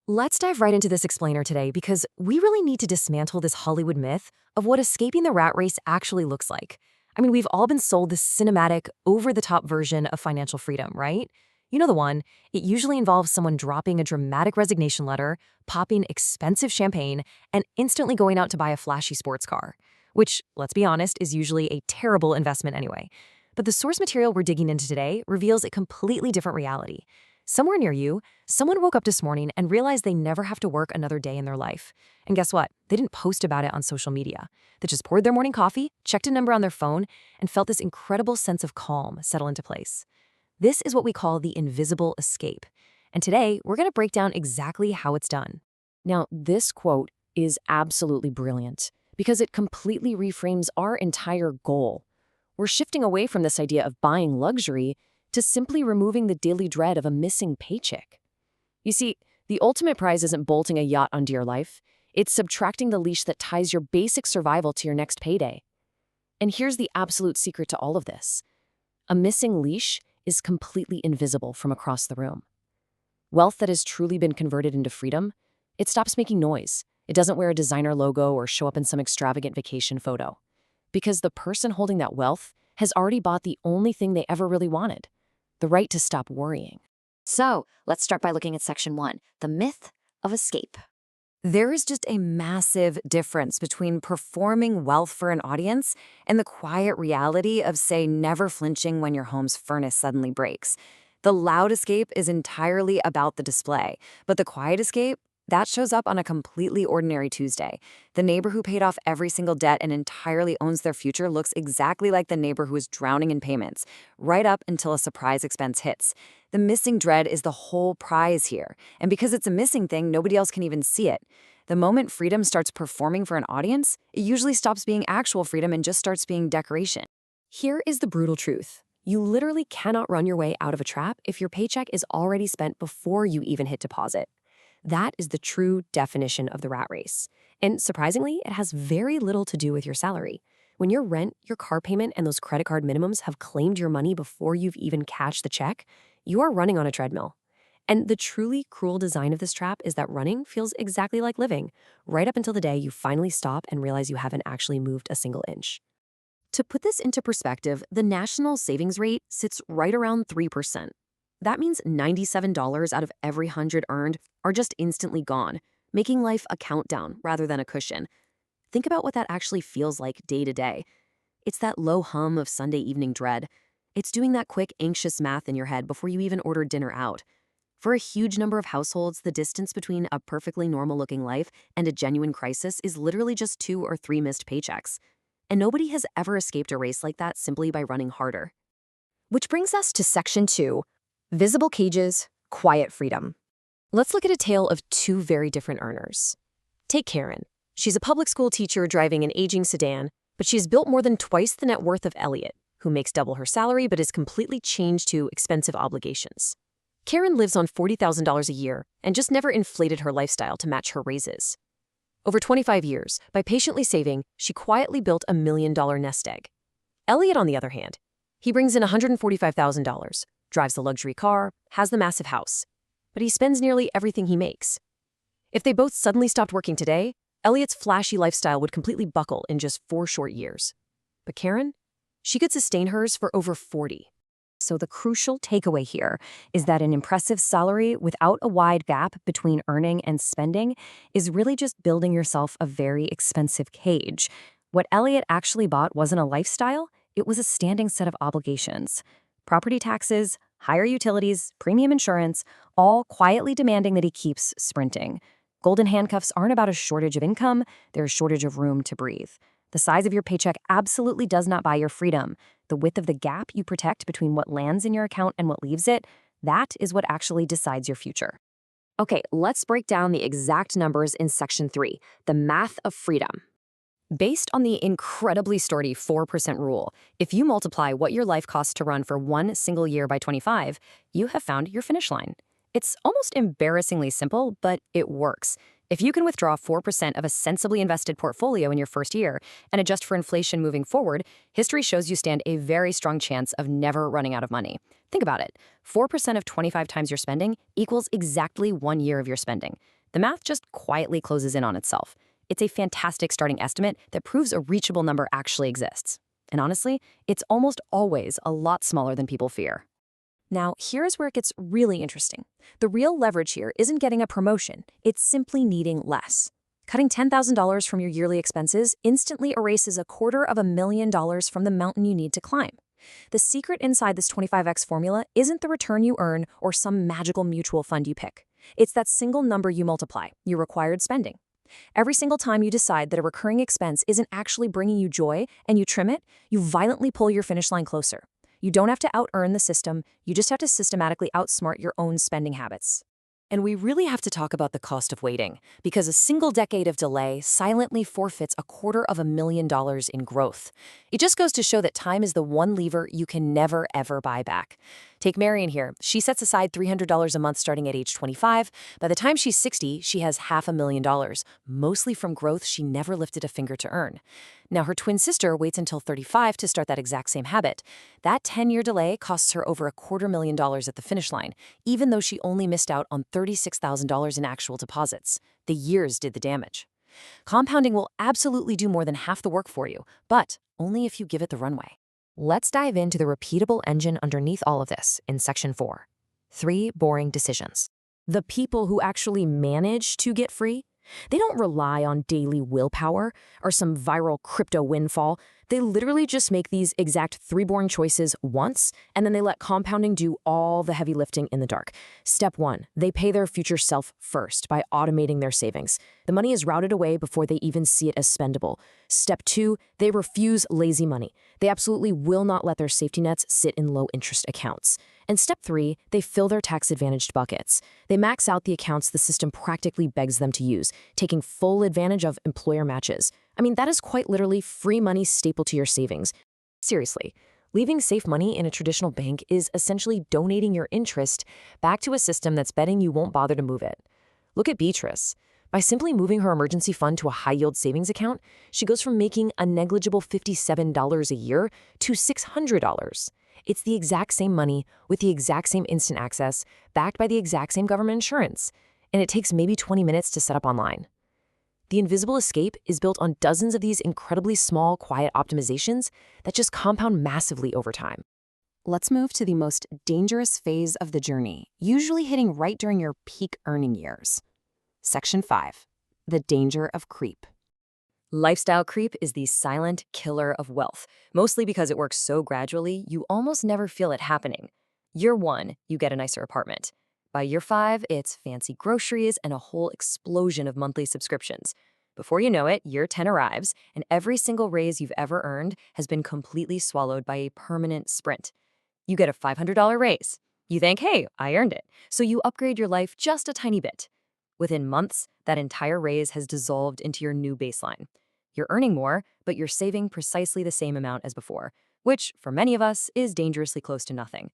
Let's dive right into this explainer today because we really need to dismantle this Hollywood myth of what escaping the rat race actually looks like. I mean, we've all been sold this cinematic, over-the-top version of financial freedom, right? You know the one. It usually involves someone dropping a dramatic resignation letter, popping expensive champagne, and instantly going out to buy a flashy sports car. Which, let's be honest, is usually a terrible investment anyway. But the source material we're digging into today reveals a completely different reality. Somewhere near you, someone woke up this morning and realized they never have to work another day in their life. And guess what? They didn't post about it on social media. They just poured their morning coffee, checked a number on their phone, and felt this incredible sense of calm settle into place. This is what we call the invisible escape. And today, we're going to break down exactly how it's done. Now, this quote is absolutely brilliant because it completely reframes our entire goal. We're shifting away from this idea of buying luxury to simply removing the daily dread of a missing paycheck. You see, the ultimate prize isn't bolting a yacht onto your life. It's subtracting the leash that ties your basic survival to your next payday. And here's the absolute secret to all of this. A missing leash is completely invisible from across the room. Wealth that has truly been converted into freedom, it stops making noise. It doesn't wear a designer logo or show up in some extravagant vacation photo. Because the person holding that wealth has already bought the only thing they ever really wanted, the right to stop worrying. So let's start by looking at section 1, the myth of escape. There is just a massive difference between performing wealth for an audience and the quiet reality of, say, never flinching when your home's furnace suddenly breaks. The loud escape is entirely about the display, but the quiet escape, that shows up on a completely ordinary Tuesday. The neighbor who paid off every single debt and entirely owns their future looks exactly like the neighbor who is drowning in payments, right up until a surprise expense hits. The missing dread is the whole prize here, and because it's a missing thing, nobody else can even see it. The moment freedom starts performing for an audience, it usually stops being actual freedom and just starts being decoration. Here is the brutal truth. You literally cannot run your way out of a trap if your paycheck is already spent before you even hit deposit. That is the true definition of the rat race. And surprisingly, it has very little to do with your salary. When your rent, your car payment, and those credit card minimums have claimed your money before you've even cashed the check, you are running on a treadmill. And the truly cruel design of this trap is that running feels exactly like living, right up until the day you finally stop and realize you haven't actually moved a single inch. To put this into perspective, the national savings rate sits right around 3%. That means $97 out of every 100 earned are just instantly gone, making life a countdown rather than a cushion. Think about what that actually feels like day to day. It's that low hum of Sunday evening dread. It's doing that quick, anxious math in your head before you even order dinner out. For a huge number of households, the distance between a perfectly normal-looking life and a genuine crisis is literally just 2 or 3 missed paychecks. And nobody has ever escaped a race like that simply by running harder. Which brings us to section 2, visible cages, quiet freedom. Let's look at a tale of two very different earners. Take Karen. She's a public school teacher driving an aging sedan, but she's built more than twice the net worth of Elliot, who makes double her salary but is completely changed to expensive obligations. Karen lives on $40,000 a year and just never inflated her lifestyle to match her raises. Over 25 years, by patiently saving, she quietly built a $1 million nest egg. Elliot, on the other hand, he brings in $145,000, drives the luxury car, has the massive house, but he spends nearly everything he makes. If they both suddenly stopped working today, Elliot's flashy lifestyle would completely buckle in just 4 short years. But Karen, she could sustain hers for over 40. So the crucial takeaway here is that an impressive salary without a wide gap between earning and spending is really just building yourself a very expensive cage. What Elliot actually bought wasn't a lifestyle, it was a standing set of obligations. Property taxes, higher utilities, premium insurance, all quietly demanding that he keeps sprinting. Golden handcuffs aren't about a shortage of income, they're a shortage of room to breathe. The size of your paycheck absolutely does not buy your freedom. The width of the gap you protect between what lands in your account and what leaves it, that is what actually decides your future. Okay, let's break down the exact numbers in section 3, the math of freedom. Based on the incredibly sturdy 4% rule, if you multiply what your life costs to run for one single year by 25, you have found your finish line. It's almost embarrassingly simple, but it works. If you can withdraw 4% of a sensibly invested portfolio in your first year and adjust for inflation moving forward, history shows you stand a very strong chance of never running out of money. Think about it. 4% of 25 times your spending equals exactly 1 year of your spending. The math just quietly closes in on itself. It's a fantastic starting estimate that proves a reachable number actually exists. And honestly, it's almost always a lot smaller than people fear. Now, here's where it gets really interesting. The real leverage here isn't getting a promotion, it's simply needing less. Cutting $10,000 from your yearly expenses instantly erases $250,000 from the mountain you need to climb. The secret inside this 25x formula isn't the return you earn or some magical mutual fund you pick. It's that single number you multiply, your required spending. Every single time you decide that a recurring expense isn't actually bringing you joy and you trim it, you violently pull your finish line closer. You don't have to out-earn the system, you just have to systematically outsmart your own spending habits. And we really have to talk about the cost of waiting, because a single decade of delay silently forfeits $250,000 in growth. It just goes to show that time is the one lever you can never, ever buy back. Take Marion here. She sets aside $300 a month starting at age 25. By the time she's 60, she has $500,000, mostly from growth she never lifted a finger to earn. Now, her twin sister waits until 35 to start that exact same habit. That 10-year delay costs her over $250,000 at the finish line, even though she only missed out on $36,000 in actual deposits. The years did the damage. Compounding will absolutely do more than half the work for you, but only if you give it the runway. Let's dive into the repeatable engine underneath all of this in Section 4. 3 boring decisions. The people who actually manage to get free, they don't rely on daily willpower or some viral crypto windfall. They literally just make these exact 3 boring choices once, and then they let compounding do all the heavy lifting in the dark. Step 1, they pay their future self first by automating their savings. The money is routed away before they even see it as spendable. Step 2, they refuse lazy money. They absolutely will not let their safety nets sit in low-interest accounts. And step 3, they fill their tax-advantaged buckets. They max out the accounts the system practically begs them to use, taking full advantage of employer matches. I mean, that is quite literally free money stapled to your savings. Seriously, leaving safe money in a traditional bank is essentially donating your interest back to a system that's betting you won't bother to move it. Look at Beatrice. By simply moving her emergency fund to a high-yield savings account, she goes from making a negligible $57 a year to $600. It's the exact same money with the exact same instant access, backed by the exact same government insurance, and it takes maybe 20 minutes to set up online. The invisible escape is built on dozens of these incredibly small, quiet optimizations that just compound massively over time. Let's move to the most dangerous phase of the journey, usually hitting right during your peak earning years. Section 5, the danger of creep. Lifestyle creep is the silent killer of wealth, mostly because it works so gradually, you almost never feel it happening. Year 1, you get a nicer apartment. By year 5, it's fancy groceries and a whole explosion of monthly subscriptions. Before you know it, year 10 arrives, and every single raise you've ever earned has been completely swallowed by a permanent sprint. You get a $500 raise. You think, hey, I earned it. So you upgrade your life just a tiny bit. Within months, that entire raise has dissolved into your new baseline. You're earning more, but you're saving precisely the same amount as before, which, for many of us, is dangerously close to nothing.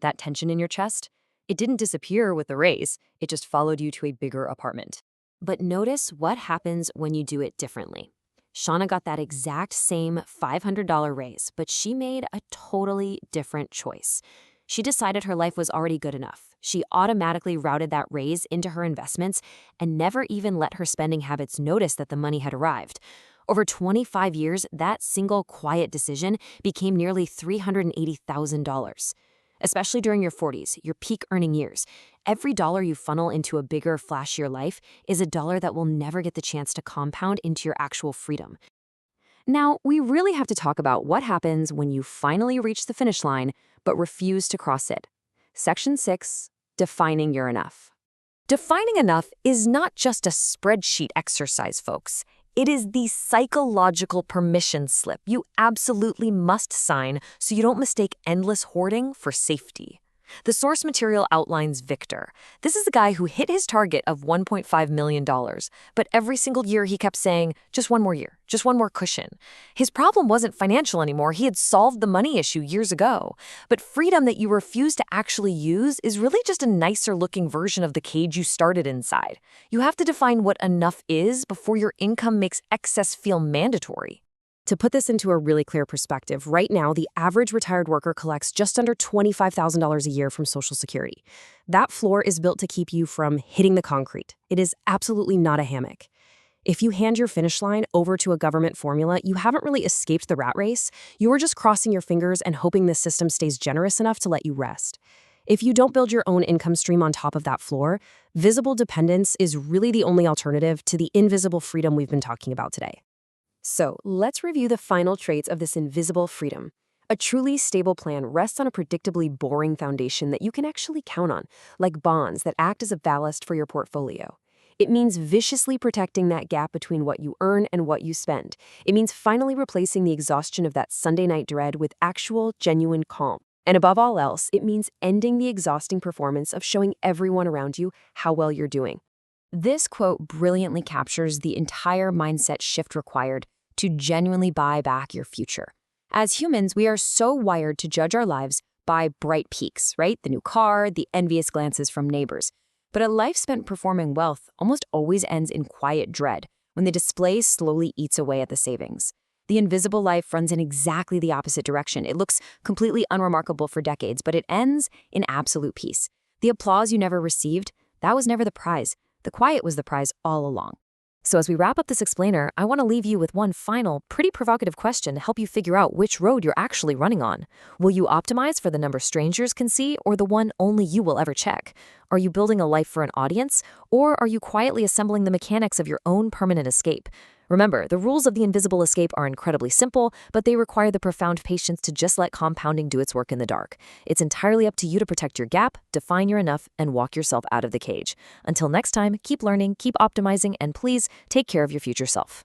That tension in your chest? It didn't disappear with the raise, it just followed you to a bigger apartment. But notice what happens when you do it differently. Shauna got that exact same $500 raise, but she made a totally different choice. She decided her life was already good enough. She automatically routed that raise into her investments and never even let her spending habits notice that the money had arrived. Over 25 years, that single quiet decision became nearly $380,000. Especially during your 40s, your peak earning years, every dollar you funnel into a bigger, flashier life is a dollar that will never get the chance to compound into your actual freedom. Now, we really have to talk about what happens when you finally reach the finish line but refuse to cross it. Section 6, defining your enough. Defining enough is not just a spreadsheet exercise, folks. It is the psychological permission slip you absolutely must sign so you don't mistake endless hoarding for safety. The source material outlines Victor. This is the guy who hit his target of $1.5 million, but every single year he kept saying, just one more year, just one more cushion. His problem wasn't financial anymore. He had solved the money issue years ago. But freedom that you refuse to actually use is really just a nicer looking version of the cage you started inside. You have to define what enough is before your income makes excess feel mandatory. To put this into a really clear perspective, right now, the average retired worker collects just under $25,000 a year from Social Security. That floor is built to keep you from hitting the concrete. It is absolutely not a hammock. If you hand your finish line over to a government formula, you haven't really escaped the rat race. You are just crossing your fingers and hoping the system stays generous enough to let you rest. If you don't build your own income stream on top of that floor, visible dependence is really the only alternative to the invisible freedom we've been talking about today. So let's review the final traits of this invisible freedom. A truly stable plan rests on a predictably boring foundation that you can actually count on, like bonds that act as a ballast for your portfolio. It means viciously protecting that gap between what you earn and what you spend. It means finally replacing the exhaustion of that Sunday night dread with actual, genuine calm. And above all else, it means ending the exhausting performance of showing everyone around you how well you're doing. This quote brilliantly captures the entire mindset shift required to genuinely buy back your future. As humans, we are so wired to judge our lives by bright peaks, right? The new car, the envious glances from neighbors. But a life spent performing wealth almost always ends in quiet dread when the display slowly eats away at the savings. The invisible life runs in exactly the opposite direction. It looks completely unremarkable for decades, but it ends in absolute peace. The applause you never received, that was never the prize. The quiet was the prize all along. So as we wrap up this explainer, I want to leave you with one final, pretty provocative question to help you figure out which road you're actually running on. Will you optimize for the number strangers can see or the one only you will ever check? Are you building a life for an audience, or are you quietly assembling the mechanics of your own permanent escape? Remember, the rules of the invisible escape are incredibly simple, but they require the profound patience to just let compounding do its work in the dark. It's entirely up to you to protect your gap, define your enough, and walk yourself out of the cage. Until next time, keep learning, keep optimizing, and please take care of your future self.